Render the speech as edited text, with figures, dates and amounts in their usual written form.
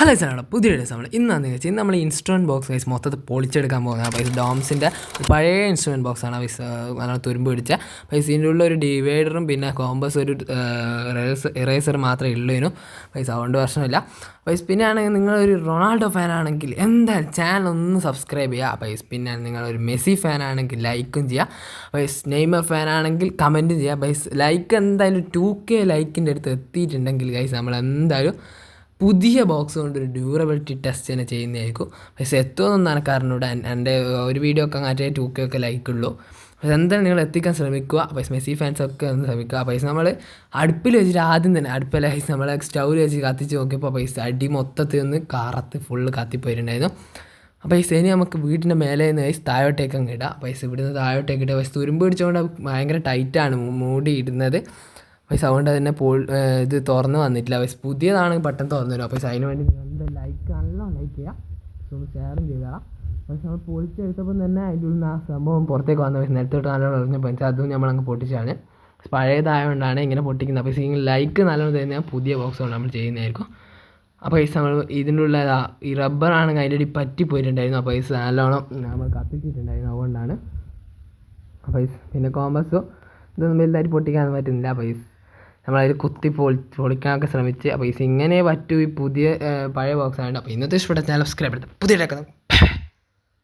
Hello സാറാണ് പുതിയ days നമ്മൾ ഇന്നാന്ന് വെച്ചാൽ ഇന്ന് നമ്മൾ ഇൻസ്ട്രുമെൻറ്റ് ബോക്സ് വൈസ് മൊത്തത്തിൽ പൊളിച്ചെടുക്കാൻ പോകുന്നത് പൈസ ഡോംസിൻ്റെ പഴയ ഇൻസ്ട്രുമെൻറ്റ് ബോക്സാണ് പൈസ നല്ല തുരുമ്പ് പിടിച്ച പൈസ ഇതിൻ്റെ ഉള്ള ഒരു ഡിവൈഡറും പിന്നെ കോമ്പസ് ഒരു ഇറേസർ മാത്രമേ ഉള്ളൂ പൈസ അതുകൊണ്ട് പ്രശ്നമില്ല പൈസ. പിന്നെ ആണെങ്കിൽ നിങ്ങളൊരു റൊണാൾഡോ ഫാനാണെങ്കിൽ എന്തായാലും ചാനൽ ഒന്ന് സബ്സ്ക്രൈബ് ചെയ്യുക പൈസ. പിന്നെ നിങ്ങളൊരു മെസ്സി ഫാനാണെങ്കിൽ ലൈക്കും ചെയ്യുക പൈസ. നെയ്മർ ഫാനാണെങ്കിൽ കമൻറ്റും ചെയ്യുക പൈസ. ലൈക്ക് എന്തായാലും 2K ലൈക്കിൻ്റെ അടുത്ത് എത്തിയിട്ടുണ്ടെങ്കിൽ ഗൈസ് നമ്മൾ എന്തായാലും പുതിയ ബോക്സ് കൊണ്ടൊരു ഡ്യൂറബിലിറ്റി ടെസ്റ്റ് തന്നെ ചെയ്യുന്നതായിരിക്കും. പക്ഷേ എത്തുമെന്നൊന്നും എനിക്ക് അറിഞ്ഞൂടാ. എൻ്റെ ഒരു വീഡിയോ ഒക്കെ അങ്ങാറ്റേ 2K ഒക്കെ ലൈക്കുള്ളൂ. പക്ഷേ എന്തായാലും നിങ്ങൾ എത്തിക്കാൻ ശ്രമിക്കുക പൈസ. മെസ്സി ഫാൻസൊക്കെ ഒന്ന് ശ്രമിക്കുക പൈസ. നമ്മൾ അടുപ്പിൽ വെച്ചിട്ട് ആദ്യം തന്നെ അടുപ്പിൽ പൈസ നമ്മൾ സ്റ്റൗവിൽ വെച്ച് കത്തിച്ച് നോക്കിയപ്പോൾ പൈസ അടി മൊത്തത്തിൽ നിന്ന് കാറത്ത് ഫുള്ള് കത്തിപ്പോയിട്ടുണ്ടായിരുന്നു. പൈസ ഇനി നമുക്ക് വീട്ടിൻ്റെ മേലെ നിന്ന് പൈസ താഴോട്ടേക്ക് അങ്ങ് ഇടാം പൈസ. ഇവിടുന്ന് താഴോട്ടേക്ക് ഇടുക പൈസ. തുരുമ്പ് പിടിച്ചുകൊണ്ട് ഭയങ്കര ടൈറ്റാണ് മൂടി ഇടുന്നത് പൈസ. അതുകൊണ്ട് തന്നെ ഇത് തുറന്ന് വന്നിട്ടില്ല പൈസ. പുതിയതാണെങ്കിൽ പെട്ടെന്ന് തുറന്നു തരാം പൈസ. അതിന് വേണ്ടി എന്താ ലൈക്ക് നല്ലോണം ലൈക്ക് ചെയ്യുക ഒന്ന് ഷെയറും ചെയ്താൽ പക്ഷെ നമ്മൾ പൊളിച്ചെടുത്തപ്പം തന്നെ അതിൻ്റെ ഉള്ളിൽ നിന്ന് ആ സംഭവം പുറത്തേക്ക് വന്ന പൈസ. നേരത്തോട്ട് നല്ലോണം എറിഞ്ഞ പൈസ അതും നമ്മളങ്ങ് പൊട്ടിച്ചാണ്. പഴയതായതുകൊണ്ടാണ് ഇങ്ങനെ പൊട്ടിക്കുന്നത് പൈസ. ഇങ്ങനെ ലൈക്ക് നല്ലോണം തരുന്ന പുതിയ ബോക്സ് കൊണ്ട് നമ്മൾ ചെയ്യുന്നതായിരിക്കും. ആ പൈസ നമ്മൾ ഇതിൻ്റെ ഉള്ള ഈ റബ്ബറാണെങ്കിൽ അതിൻ്റെ അടി പറ്റിപ്പോയിട്ടുണ്ടായിരുന്നു. ആ പൈസ നല്ലോണം നമ്മൾ കത്തിച്ചിട്ടുണ്ടായിരുന്നു. അതുകൊണ്ടാണ് ആ പൈസ. പിന്നെ കോമ്പസോ ഇതൊന്നും വലുതായിട്ട് പൊട്ടിക്കാൻ പറ്റുന്നില്ല പൈസ. നമ്മളതിൽ കുത്തി പൊളിക്കാനൊക്കെ ശ്രമിച്ച് പൈസ. ഇങ്ങനെ പറ്റൂ ഈ പുതിയ പഴയ ബോക്സ് ആയതുകൊണ്ട്. അപ്പോൾ ഇന്നത്തെ ഇഷ്ടപ്പെട്ട ചാനൽ സബ്സ്ക്രൈബ് എടുത്ത് പുതിയ